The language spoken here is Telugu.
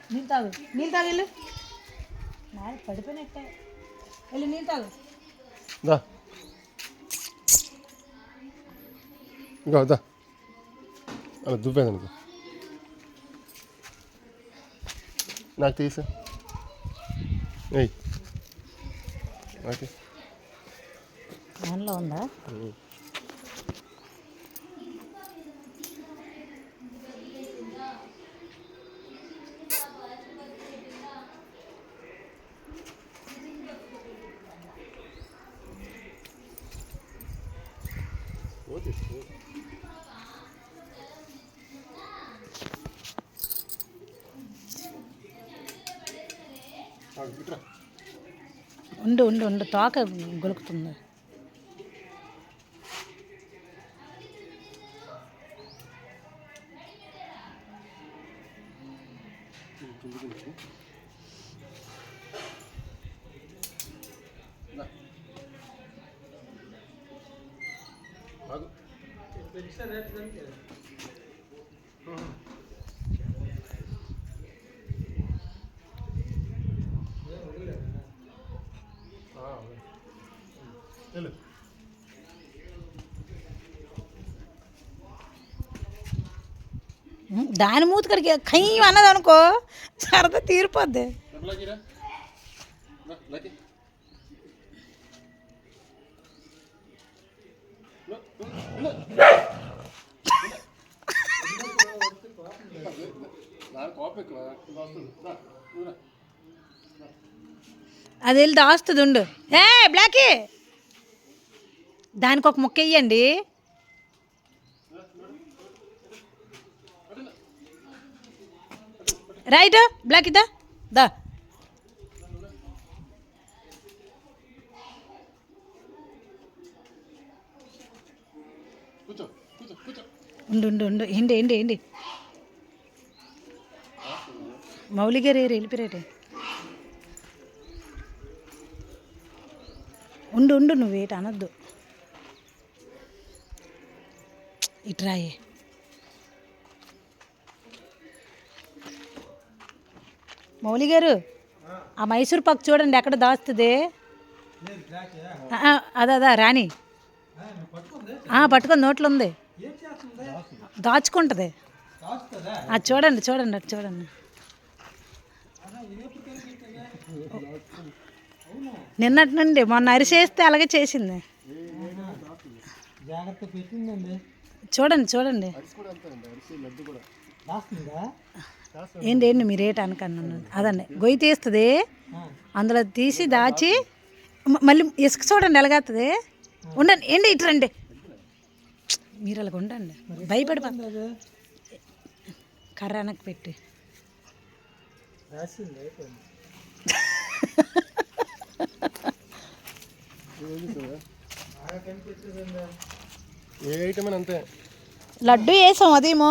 నీళ్ళు తాగు వెళ్ళు పడిపోయినట్టే వెళ్ళి నీళ్ళు తాగు ఇంకా అలా దుబ్బేదనుకో నాకు తీసా ఆన్లో ఉందా ఉండు ఉండు ఉండు తోక గొలుకుతుంది దాని మూతి కడికి కయ్యం అన్నది అనుకో సరదా తీరిపోద్ది అది వెళ్ళి దాస్తుంది ఉండు ఏ బ్లాకీ దానికి ఒక ముక్క వేయండి రైట్ బ్లాక్ ఇద్దా దా ఉండు ఉండు ఉండు ఏంటి ఏంటి ఏంటి మౌలి గారు వెళ్ళిపోయారే ఉండు ఉండు నువ్వేటి అనొద్దు ఇట్రాయే మౌలి గారు ఆ మైసూర్ పాకు చూడండి ఎక్కడ దాస్తుంది అదా రాణి పట్టుకొని నోట్లో ఉంది దాచుకుంటుంది అది చూడండి చూడండి అది చూడండి నిన్నటి నుండి మొన్న అరిసేస్తే అలాగే చేసింది చూడండి చూడండి ఏంటి ఏంటి మీరు ఏటి అనకన్నా అదండి గొయ్యి తీస్తుంది అందులో తీసి దాచి మళ్ళీ ఇసుక చూడండి ఎలాగవుతుంది ఉండండి ఏంటి ఇటు రండి మీరు అలాగ ఉండండి భయపడి కర్ర వెనక్కి పెట్టి ఏ ఐటమ్ అంతే లడ్డు వేసాం అదేమో